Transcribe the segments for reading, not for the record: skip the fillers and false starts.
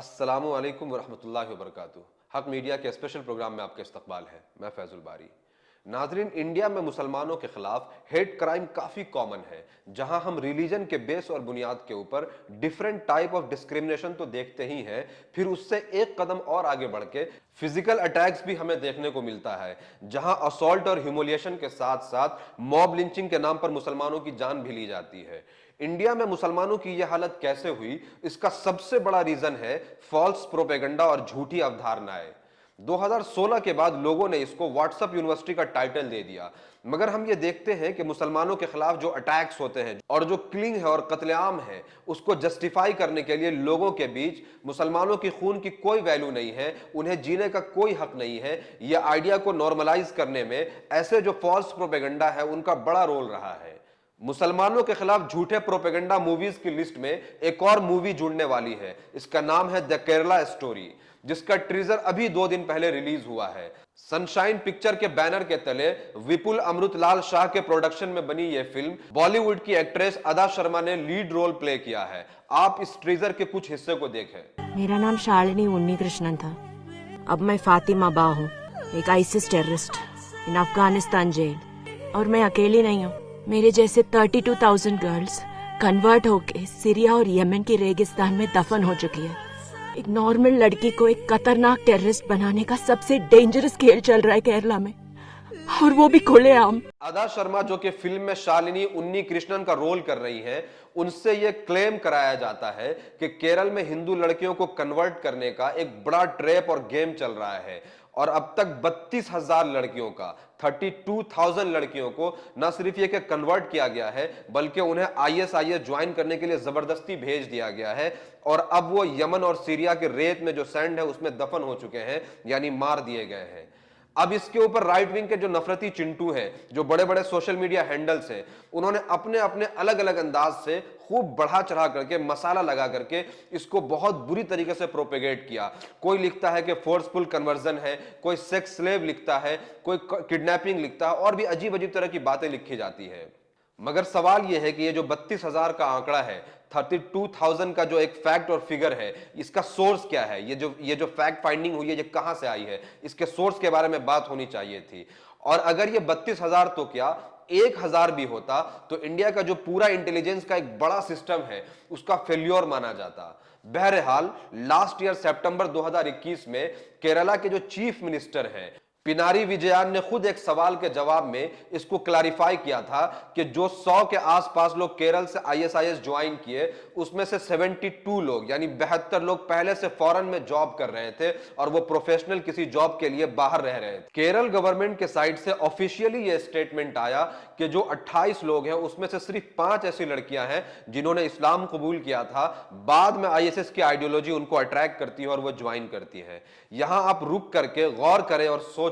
अस्सलामु अलैकुम वरहमतुल्लाहि वबरकातुहू। हक मीडिया के स्पेशल प्रोग्राम में आपका इस्तकबाल है। मैं फैजुल बारी। नाजरीन, इंडिया में मुसलमानों के खिलाफ हेट क्राइम काफी कॉमन है, जहां हम रिलीजन के बेस और बुनियाद के ऊपर डिफरेंट टाइप ऑफ डिस्क्रिमिनेशन तो देखते ही हैं, फिर उससे एक कदम और आगे बढ़ के फिजिकल अटैक्स भी हमें देखने को मिलता है, जहां असॉल्ट और ह्यूमिलिएशन के साथ साथ मॉब लिंचिंग के नाम पर मुसलमानों की जान भी ली जाती है। इंडिया में मुसलमानों की यह हालत कैसे हुई, इसका सबसे बड़ा रीजन है फॉल्स प्रोपेगेंडा और झूठी अवधारणाएं। 2016 के बाद लोगों ने इसको व्हाट्सएप यूनिवर्सिटी का टाइटल दे दिया। मगर हम ये देखते हैं कि मुसलमानों के खिलाफ जो अटैक्स होते हैं और जो किलिंग है और कत्लेआम है, उसको जस्टिफाई करने के लिए लोगों के बीच मुसलमानों की खून की कोई वैल्यू नहीं है, उन्हें जीने का कोई हक नहीं है। यह आइडिया को नॉर्मलाइज करने में ऐसे जो फॉल्स प्रोपेगेंडा है उनका बड़ा रोल रहा है। मुसलमानों के खिलाफ झूठे प्रोपेगेंडा मूवीज की लिस्ट में एक और मूवी जुड़ने वाली है। इसका नाम है द केरला स्टोरी, जिसका ट्रीजर अभी 2 दिन पहले रिलीज हुआ है। सनशाइन पिक्चर के बैनर के तले विपुल अमृतलाल शाह के प्रोडक्शन में बनी यह फिल्म बॉलीवुड की एक्ट्रेस अदा शर्मा ने लीड रोल प्ले किया है। आप इस ट्रीजर के कुछ हिस्से को देखें। मेरा नाम शालिनी उन्नीकृष्णन था। अब मैं फातिमा बा हूँ, एक ISIS terrorist in Afghanistan jail. और मैं अकेली नहीं हूँ, मेरे जैसे 32,000 गर्ल्स कन्वर्ट होके सीरिया और यमन के रेगिस्तान में दफन हो चुकी है। एक नॉर्मल लड़की को एक खतरनाक टेररिस्ट बनाने का सबसे डेंजरस खेल चल रहा है केरला में, और वो भी खुलेआम। अदा शर्मा, जो कि फिल्म में शालिनी उन्नीकृष्णन का रोल कर रही हैं, उनसे यह क्लेम कराया जाता है कि केरल में हिंदू लड़कियों को कन्वर्ट करने का एक बड़ा ट्रैप और गेम चल रहा है और अब तक 32,000 लड़कियों का 32,000 लड़कियों को न सिर्फ ये कि कन्वर्ट किया गया है, बल्कि उन्हें आईएसआईएस ज्वाइन करने के लिए जबरदस्ती भेज दिया गया है और अब वो यमन और सीरिया के रेत में जो सैंड है उसमें दफन हो चुके हैं, यानी मार दिए गए हैं। अब इसके ऊपर राइट विंग के जो नफरती चिंटू हैं, जो बड़े बड़े सोशल मीडिया हैंडल्स हैं, उन्होंने अपने अपने अलग अलग अंदाज से खूब बढ़ा चढ़ा करके मसाला लगा करके इसको बहुत बुरी तरीके से प्रोपेगेट किया। कोई लिखता है कि फोर्सफुल कन्वर्जन है, कोई सेक्स स्लेव लिखता है, कोई किडनैपिंग लिखता है और भी अजीब अजीब तरह की बातें लिखी जाती है। मगर सवाल यह है कि ये जो 32,000 का आंकड़ा है, 32,000 का जो एक फैक्ट और फिगर है, इसका सोर्स क्या है? ये जो फैक्ट फाइंडिंग हुई है, ये कहां से आई है? इसके सोर्स के बारे में बात होनी चाहिए थी। और अगर ये 32,000 तो क्या 1,000 भी होता तो इंडिया का जो पूरा इंटेलिजेंस का एक बड़ा सिस्टम है उसका फेल्योर माना जाता। बहरहाल लास्ट ईयर सितंबर 2021 में केरला के जो चीफ मिनिस्टर हैं पिनारी विजयन ने खुद एक सवाल के जवाब में इसको क्लैरिफाई किया था कि जो 100 के आसपास लोग केरल से आईएसआईएस ज्वाइन किए, उसमें से 72 लोग यानी 72 लोग पहले से फॉरेन में जॉब कर रहे थे और वो प्रोफेशनल किसी जॉब के लिए बाहर रह रहे थे। केरल गवर्नमेंट के साइड से ऑफिशियली ये स्टेटमेंट आया कि जो 28 लोग हैं उसमें से सिर्फ 5 ऐसी लड़कियां हैं जिन्होंने इस्लाम कबूल किया था, बाद में आईएसएस की आइडियोलॉजी उनको अट्रैक्ट करती है और वो ज्वाइन करती है। यहां आप रुक करके गौर करें और सोचें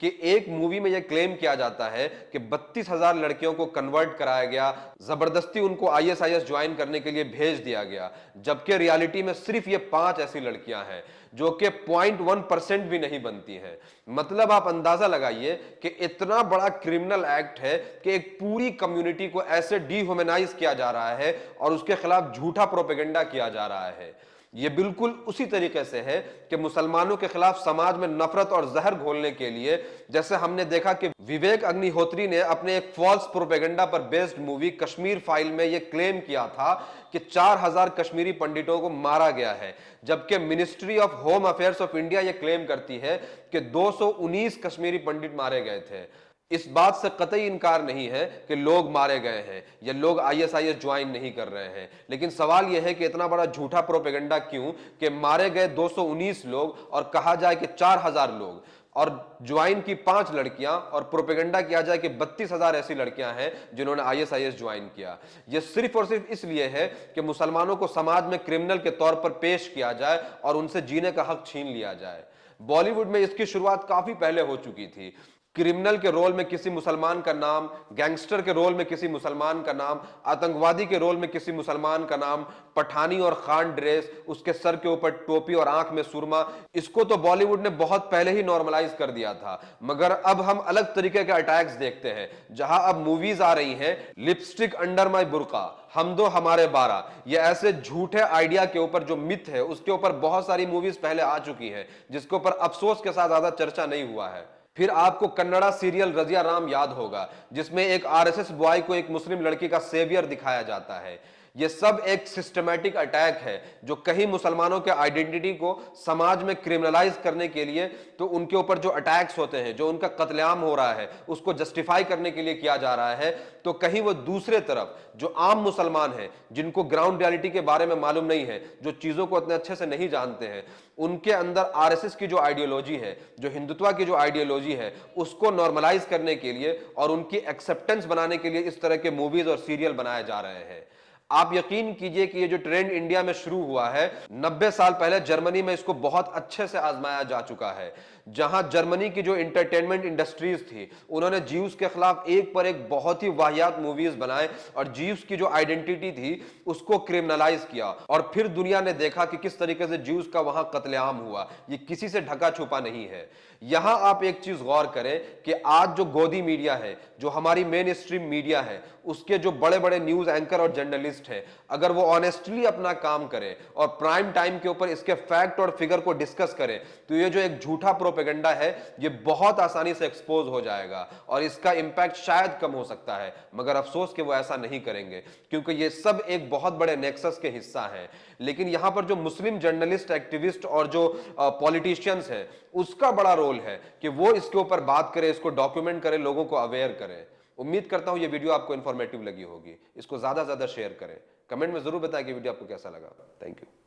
कि एक मूवी में यह क्लेम किया जाता है कि 32,000 लड़कियों को कन्वर्ट कराया गया, जबरदस्ती उनको आईएसआईएस ज्वाइन करने के लिए भेज दिया गया, जबकि रियलिटी में सिर्फ ये 5 ऐसी लड़कियां हैं जो कि 0.1% भी नहीं बनती हैं। मतलब आप अंदाजा लगाइए कि इतना बड़ा क्रिमिनल एक्ट है कि एक पूरी कम्युनिटी को ऐसे डिह्यूमनाइज किया जा रहा है और उसके खिलाफ झूठा प्रोपेगेंडा किया जा रहा है। यह बिल्कुल उसी तरीके से है कि मुसलमानों के खिलाफ समाज में नफरत और जहर घोलने के लिए, जैसे हमने देखा कि विवेक अग्निहोत्री ने अपने एक फॉल्स प्रोपेगेंडा पर बेस्ड मूवी कश्मीर फाइल में यह क्लेम किया था कि 4,000 कश्मीरी पंडितों को मारा गया है, जबकि ministry of home affairs of India यह क्लेम करती है कि 219 कश्मीरी पंडित मारे गए थे। इस बात से कतई इनकार नहीं है कि लोग मारे गए हैं या लोग आईएसआईएस ज्वाइन नहीं कर रहे हैं, लेकिन सवाल यह है कि इतना बड़ा झूठा प्रोपेगेंडा क्यों कि मारे गए 219 लोग और कहा जाए कि 4,000 लोग और ज्वाइन की 5 लड़कियां और प्रोपेगेंडा किया जाए कि 32,000 ऐसी लड़कियां हैं जिन्होंने आईएसआईएस ज्वाइन किया। यह सिर्फ और सिर्फ इसलिए है कि मुसलमानों को समाज में क्रिमिनल के तौर पर पेश किया जाए और उनसे जीने का हक छीन लिया जाए। बॉलीवुड में इसकी शुरुआत काफी पहले हो चुकी थी। क्रिमिनल के रोल में किसी मुसलमान का नाम, गैंगस्टर के रोल में किसी मुसलमान का नाम, आतंकवादी के रोल में किसी मुसलमान का नाम, पठानी और खान ड्रेस, उसके सर के ऊपर टोपी और आंख में सुरमा, इसको तो बॉलीवुड ने बहुत पहले ही नॉर्मलाइज कर दिया था। मगर अब हम अलग तरीके के अटैक्स देखते हैं, जहां अब मूवीज आ रही हैं, लिपस्टिक अंडर माय बुर्का, हम दो हमारे 12, ये ऐसे झूठे आइडिया के ऊपर जो मिथ है उसके ऊपर बहुत सारी मूवीज पहले आ चुकी हैं, जिसके ऊपर अफसोस के साथ ज्यादा चर्चा नहीं हुआ है। फिर आपको कन्नड़ा सीरियल रजिया राम याद होगा, जिसमें एक आरएसएस बॉय को एक मुस्लिम लड़की का सेवियर दिखाया जाता है। ये सब एक सिस्टमैटिक अटैक है जो कहीं मुसलमानों के आइडेंटिटी को समाज में क्रिमिनलाइज करने के लिए, तो उनके ऊपर जो अटैक्स होते हैं, जो उनका कत्लेआम हो रहा है, उसको जस्टिफाई करने के लिए किया जा रहा है। तो कहीं वो दूसरे तरफ जो आम मुसलमान हैं, जिनको ग्राउंड रियलिटी के बारे में मालूम नहीं है, जो चीजों को इतने अच्छे से नहीं जानते हैं, उनके अंदर आरएसएस की जो आइडियोलॉजी है, जो हिंदुत्व की जो आइडियोलॉजी है, उसको नॉर्मलाइज करने के लिए और उनकी एक्सेप्टेंस बनाने के लिए इस तरह के मूवीज और सीरियल बनाए जा रहे हैं। आप यकीन कीजिए कि ये जो ट्रेंड इंडिया में शुरू हुआ है, 90 साल पहले जर्मनी में इसको बहुत अच्छे से आजमाया जा चुका है। जहां जर्मनी की जो एंटरटेनमेंट इंडस्ट्रीज थी, उन्होंने जीव्स के खिलाफ एक पर एक बहुत ही वाहियात मूवीज बनाए और जीव्स की जो आइडेंटिटी थी उसको क्रिमिनलाइज किया। और फिर दुनिया ने देखा कि किस तरीके से जीव्स का वहां कत्लेआम हुआ। ये किसी से ढका छुपा नहीं है। यहां आप एक चीज गौर करें कि आज जो गोदी मीडिया है, जो हमारी मेन स्ट्रीम मीडिया है, उसके जो बड़े बड़े न्यूज एंकर और जर्नलिस्ट हैं, अगर वो ऑनेस्टली अपना काम करें और प्राइम टाइम के ऊपर इसके फैक्ट और फिगर को डिस्कस करें, तो ये जो एक झूठा प्रोपेगेंडा है, ये बहुत आसानी से एक्सपोज हो जाएगा और इसका इंपैक्ट शायद कम हो सकता है। मगर अफसोस कि वो ऐसा नहीं करेंगे, क्योंकि ये सब एक बहुत बड़े नेक्सस के हिस्सा है। लेकिन यहां पर जो मुस्लिम जर्नलिस्ट, एक्टिविस्ट और जो पॉलिटिशियंस हैं, उसका बड़ा रोल है कि वो इसके ऊपर बात करें, इसको डॉक्यूमेंट करें, लोगों को अवेयर करें। उम्मीद करता हूं ये वीडियो आपको इंफॉर्मेटिव लगी होगी। इसको ज्यादा से ज्यादा शेयर करें। कमेंट में जरूर बताएं कि वीडियो आपको कैसा लगा। Thank you.